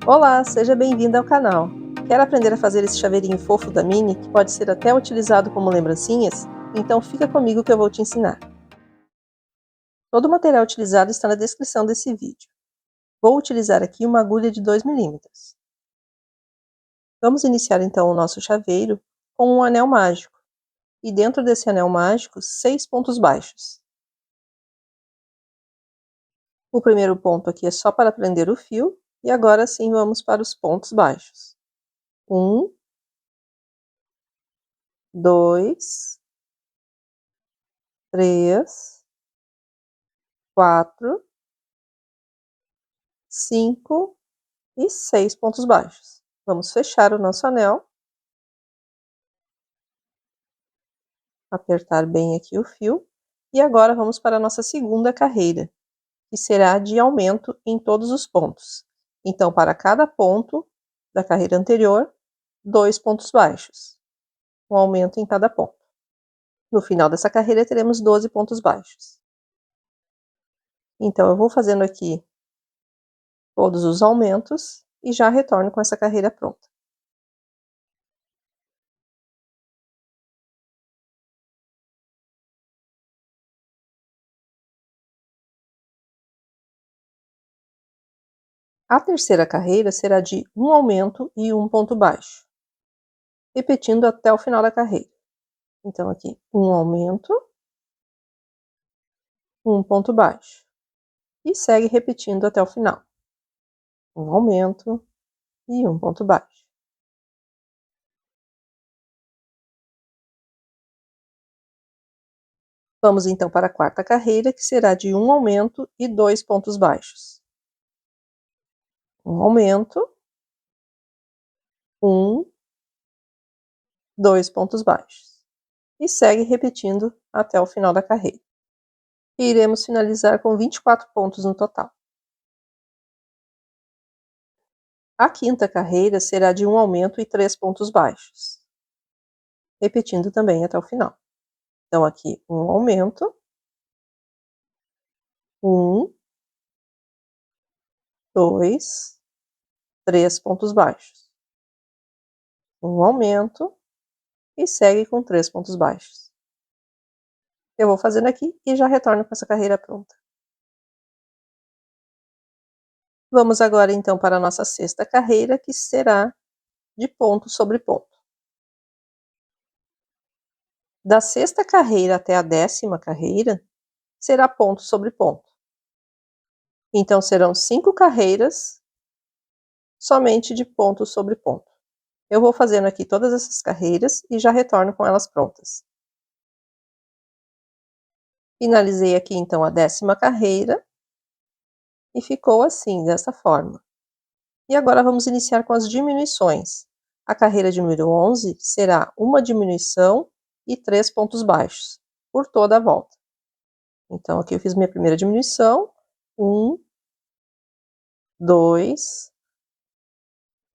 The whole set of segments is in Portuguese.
Olá, seja bem-vinda ao canal. Quer aprender a fazer esse chaveirinho fofo da Minnie, que pode ser até utilizado como lembrancinhas? Então fica comigo que eu vou te ensinar. Todo o material utilizado está na descrição desse vídeo. Vou utilizar aqui uma agulha de 2 milímetros. Vamos iniciar então o nosso chaveiro com um anel mágico. E dentro desse anel mágico, 6 pontos baixos. O primeiro ponto aqui é só para prender o fio, e agora sim vamos para os pontos baixos. 1, 2, 3, 4, 5 e 6 pontos baixos. Vamos fechar o nosso anel. Apertar bem aqui o fio. E agora vamos para a nossa segunda carreira, que será de aumento em todos os pontos. Então, para cada ponto da carreira anterior, 2 pontos baixos. Um aumento em cada ponto. No final dessa carreira, teremos 12 pontos baixos. Então, eu vou fazendo aqui todos os aumentos e já retorno com essa carreira pronta. A terceira carreira será de um aumento e um ponto baixo, repetindo até o final da carreira. Então, aqui, um aumento, um ponto baixo. E segue repetindo até o final. Um aumento e um ponto baixo. Vamos então para a quarta carreira, que será de um aumento e 2 pontos baixos. Um aumento, 2 pontos baixos. E segue repetindo até o final da carreira. E iremos finalizar com 24 pontos no total. A quinta carreira será de um aumento e 3 pontos baixos, repetindo também até o final. Então, aqui, um aumento, 2, 3 pontos baixos. Um aumento e segue com 3 pontos baixos. Eu vou fazendo aqui e já retorno com essa carreira pronta. Vamos agora então para a nossa sexta carreira, que será de ponto sobre ponto. Da sexta carreira até a 10ª carreira, será ponto sobre ponto. Então, serão 5 carreiras somente de ponto sobre ponto. Eu vou fazendo aqui todas essas carreiras e já retorno com elas prontas. Finalizei aqui então a 10ª carreira e ficou assim, dessa forma. E agora vamos iniciar com as diminuições. A carreira de número 11 será uma diminuição e 3 pontos baixos por toda a volta. Então, aqui eu fiz minha primeira diminuição, 1, 2,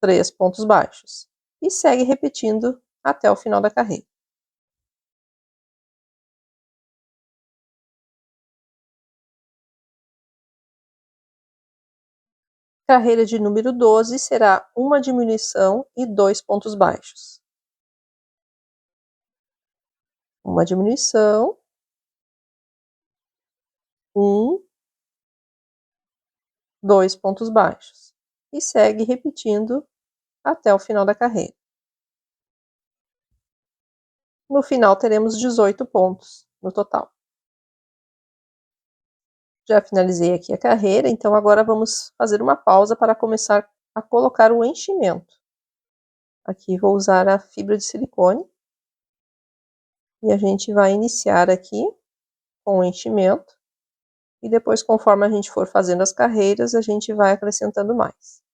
3 pontos baixos. E segue repetindo até o final da carreira. Carreira de número 12 será uma diminuição e 2 pontos baixos. Uma diminuição, 2 pontos baixos. E segue repetindo até o final da carreira. No final, teremos 18 pontos no total. Já finalizei aqui a carreira, então agora vamos fazer uma pausa para começar a colocar o enchimento. Aqui vou usar a fibra de silicone. E a gente vai iniciar aqui com o enchimento. E depois, conforme a gente for fazendo as carreiras, a gente vai acrescentando mais.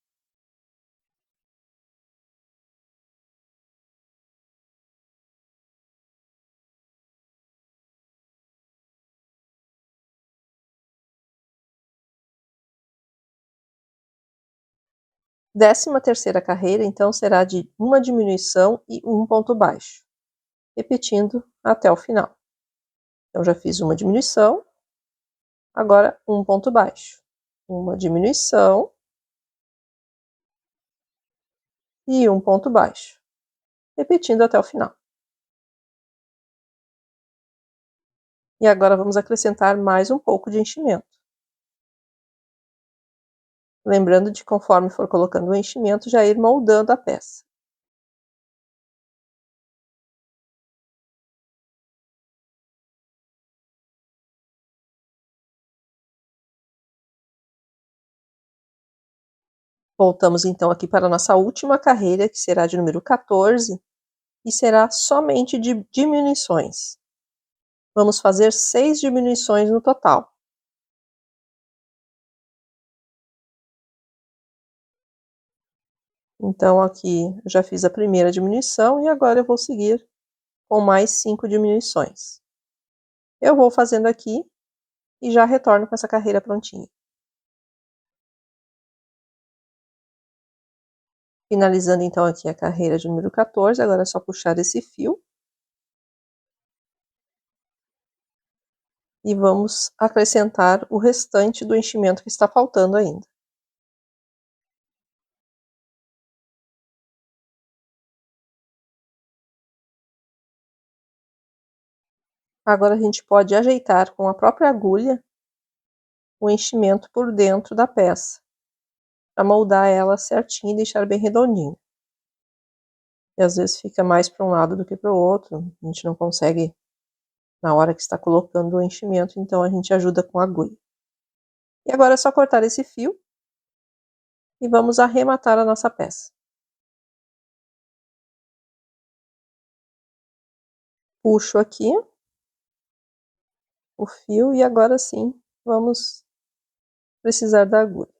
Décima terceira carreira, então, será de uma diminuição e um ponto baixo, repetindo até o final. Então, já fiz uma diminuição, agora um ponto baixo. Uma diminuição, e um ponto baixo, repetindo até o final. E agora vamos acrescentar mais um pouco de enchimento. Lembrando de, conforme for colocando o enchimento, já ir moldando a peça. Voltamos então aqui para a nossa última carreira, que será de número 14, e será somente de diminuições. Vamos fazer 6 diminuições no total. Então aqui eu já fiz a primeira diminuição e agora eu vou seguir com mais 5 diminuições. Eu vou fazendo aqui e já retorno com essa carreira prontinha. Finalizando então aqui a carreira de número 14, agora é só puxar esse fio. E vamos acrescentar o restante do enchimento que está faltando ainda. Agora a gente pode ajeitar com a própria agulha o enchimento por dentro da peça, para moldar ela certinho e deixar bem redondinho. E às vezes fica mais para um lado do que para o outro, a gente não consegue na hora que está colocando o enchimento, então a gente ajuda com a agulha. E agora é só cortar esse fio e vamos arrematar a nossa peça. Puxo aqui o fio e agora sim vamos precisar da agulha.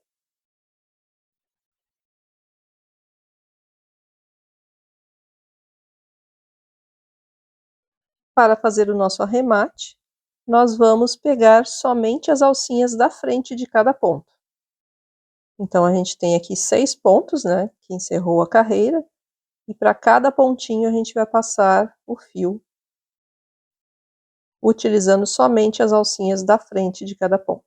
Para fazer o nosso arremate, nós vamos pegar somente as alcinhas da frente de cada ponto. Então a gente tem aqui 6 pontos, né, que encerrou a carreira, e para cada pontinho a gente vai passar o fio, utilizando somente as alcinhas da frente de cada ponto.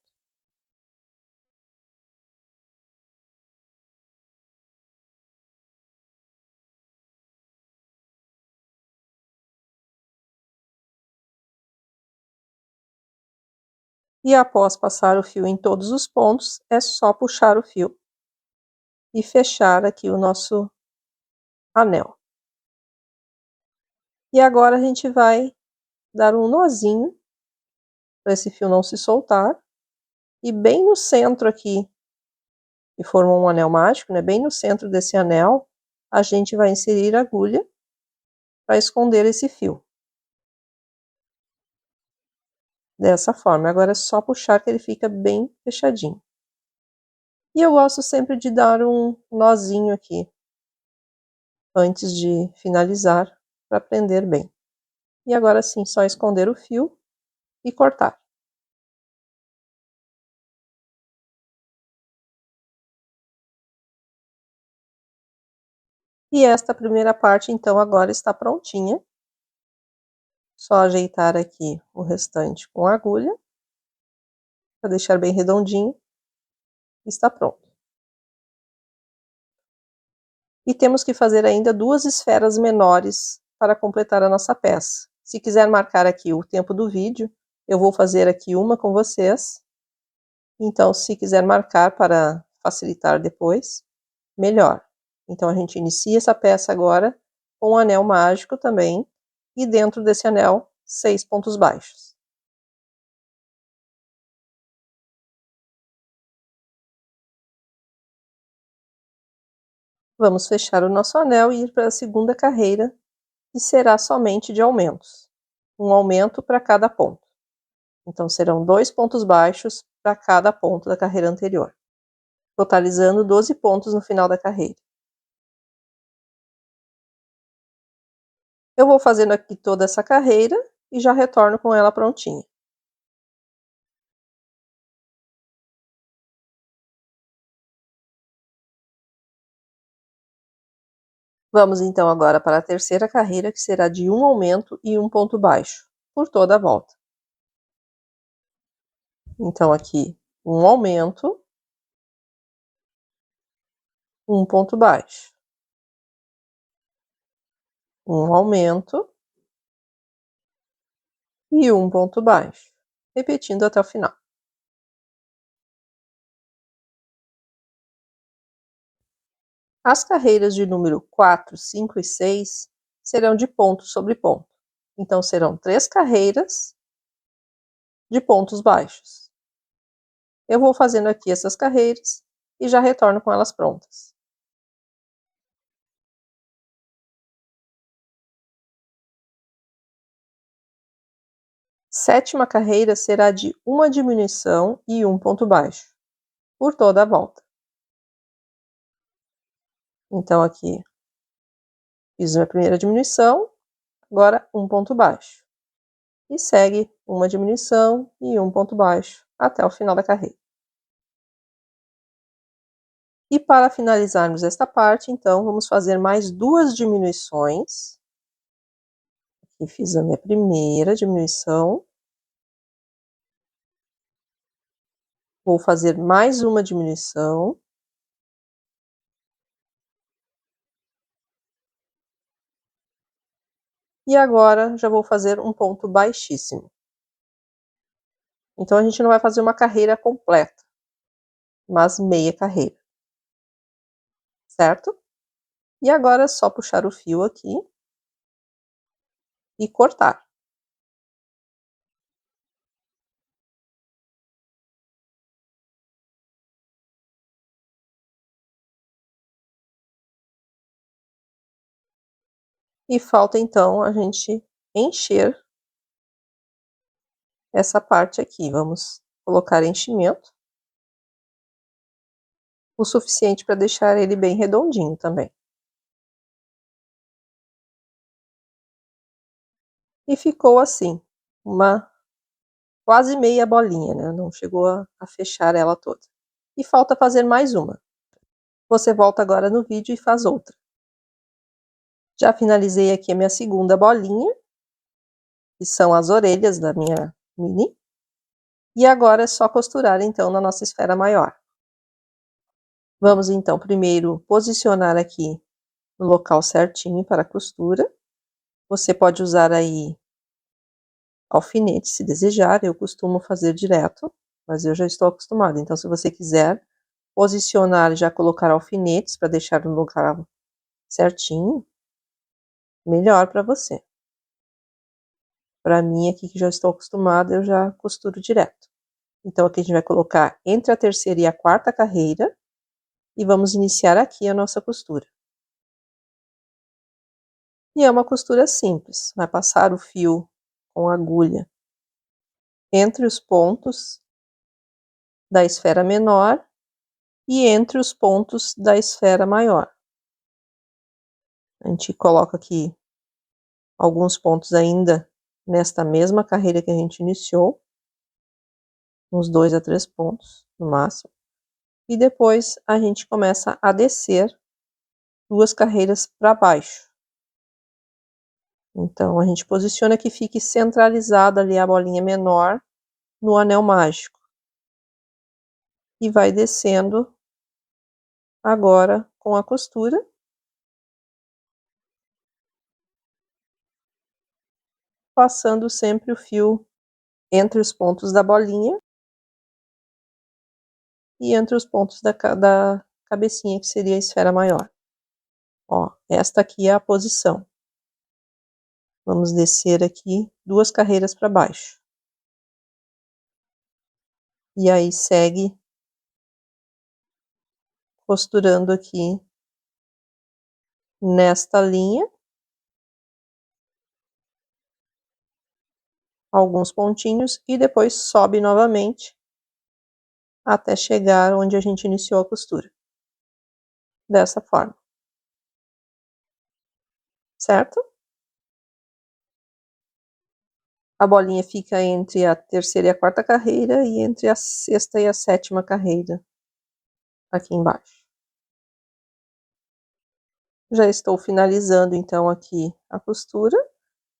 E após passar o fio em todos os pontos, é só puxar o fio e fechar aqui o nosso anel. E agora a gente vai dar um nozinho para esse fio não se soltar, e bem no centro aqui, que forma um anel mágico, né, bem no centro desse anel, a gente vai inserir a agulha para esconder esse fio. Dessa forma, agora é só puxar que ele fica bem fechadinho. E eu gosto sempre de dar um nozinho aqui, antes de finalizar, para prender bem. E agora sim, só esconder o fio e cortar. E esta primeira parte, então, agora está prontinha. Só ajeitar aqui o restante com a agulha, para deixar bem redondinho. Está pronto. E temos que fazer ainda 2 esferas menores para completar a nossa peça. Se quiser marcar aqui o tempo do vídeo, eu vou fazer aqui uma com vocês. Então, se quiser marcar para facilitar depois, melhor. Então, a gente inicia essa peça agora com um anel mágico também, e dentro desse anel, 6 pontos baixos. Vamos fechar o nosso anel e ir para a segunda carreira, que será somente de aumentos. Um aumento para cada ponto. Então, serão 2 pontos baixos para cada ponto da carreira anterior, totalizando 12 pontos no final da carreira. Eu vou fazendo aqui toda essa carreira e já retorno com ela prontinha. Vamos então agora para a terceira carreira, que será de um aumento e um ponto baixo, por toda a volta. Então aqui, um aumento, um ponto baixo. um aumento e um ponto baixo, repetindo até o final. As carreiras de número 4, 5 e 6 serão de ponto sobre ponto. Então, serão 3 carreiras de pontos baixos. Eu vou fazendo aqui essas carreiras e já retorno com elas prontas. Sétima carreira será de uma diminuição e um ponto baixo, por toda a volta. Então, aqui, fiz a primeira diminuição, agora um ponto baixo. E segue uma diminuição e um ponto baixo até o final da carreira. E para finalizarmos esta parte, então, vamos fazer mais 2 diminuições. Aqui fiz a minha primeira diminuição. Vou fazer mais uma diminuição. E agora já vou fazer um ponto baixíssimo. Então, a gente não vai fazer uma carreira completa, mas meia carreira. Certo? E agora é só puxar o fio aqui e cortar. E falta então a gente encher essa parte aqui. Vamos colocar enchimento, o suficiente para deixar ele bem redondinho também. E ficou assim, uma quase meia bolinha, né? Não chegou a fechar ela toda. E falta fazer mais uma. Você volta agora no vídeo e faz outra. Já finalizei aqui a minha segunda bolinha, que são as orelhas da minha mini. E agora é só costurar então na nossa esfera maior. Vamos então primeiro posicionar aqui no local certinho para a costura. Você pode usar aí alfinete se desejar, eu costumo fazer direto, mas eu já estou acostumada. Então, se você quiser posicionar e já colocar alfinetes para deixar no lugar certinho, melhor para você. Para mim, aqui que já estou acostumada, eu já costuro direto. Então, aqui a gente vai colocar entre a terceira e a quarta carreira e vamos iniciar aqui a nossa costura. E é uma costura simples, vai passar o fio com agulha entre os pontos da esfera menor e entre os pontos da esfera maior. A gente coloca aqui alguns pontos ainda nesta mesma carreira que a gente iniciou, uns 2 a 3 pontos no máximo, e depois a gente começa a descer 2 carreiras para baixo. Então, a gente posiciona que fique centralizada ali a bolinha menor no anel mágico. E vai descendo agora com a costura. Passando sempre o fio entre os pontos da bolinha e entre os pontos da cabecinha, que seria a esfera maior. Ó, esta aqui é a posição. Vamos descer aqui 2 carreiras para baixo. E aí segue costurando aqui nesta linha alguns pontinhos e depois sobe novamente até chegar onde a gente iniciou a costura. Dessa forma. Certo? A bolinha fica entre a terceira e a quarta carreira e entre a sexta e a sétima carreira aqui embaixo. Já estou finalizando então aqui a costura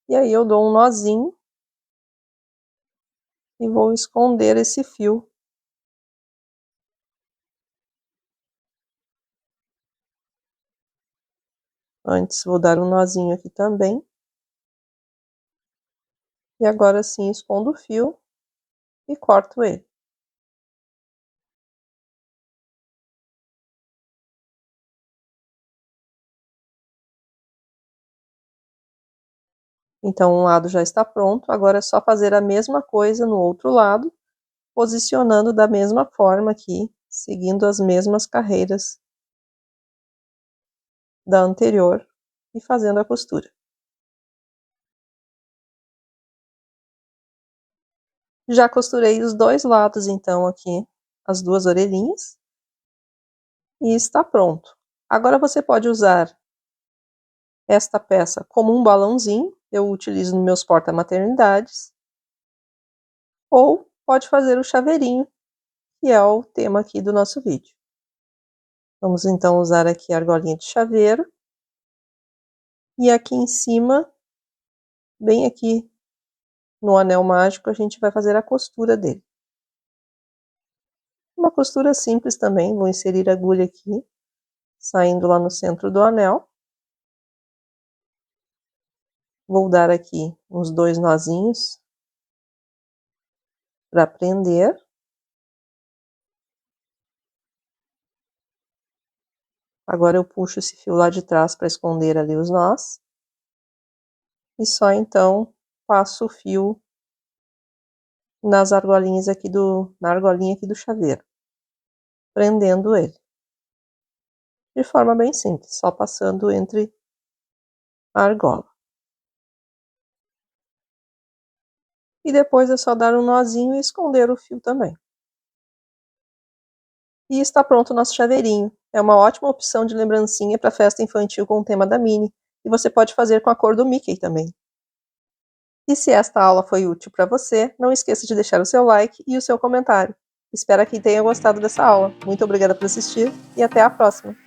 e aí eu dou um nozinho e vou esconder esse fio Antes vou dar um nozinho aqui também. E agora sim escondo o fio e corto ele. Então um lado já está pronto, agora é só fazer a mesma coisa no outro lado, posicionando da mesma forma aqui, seguindo as mesmas carreiras da anterior e fazendo a costura. Já costurei os dois lados então aqui, as duas orelhinhas, e está pronto. Agora você pode usar esta peça como um balãozinho, eu utilizo nos meus porta-maternidades, ou pode fazer o chaveirinho, que é o tema aqui do nosso vídeo. Vamos então usar aqui a argolinha de chaveiro, e aqui em cima, bem aqui no anel mágico, a gente vai fazer a costura dele. Uma costura simples também, vou inserir a agulha aqui, saindo lá no centro do anel. Vou dar aqui uns 2 nozinhos para prender. Agora eu puxo esse fio lá de trás para esconder ali os nós. E só então passo o fio nas argolinhas aqui na argolinha aqui do chaveiro, prendendo ele. De forma bem simples, só passando entre a argola. E depois é só dar um nozinho e esconder o fio também. E está pronto o nosso chaveirinho. É uma ótima opção de lembrancinha para festa infantil com o tema da Minnie. E você pode fazer com a cor do Mickey também. E se esta aula foi útil para você, não esqueça de deixar o seu like e o seu comentário. Espero que tenha gostado dessa aula. Muito obrigada por assistir e até a próxima!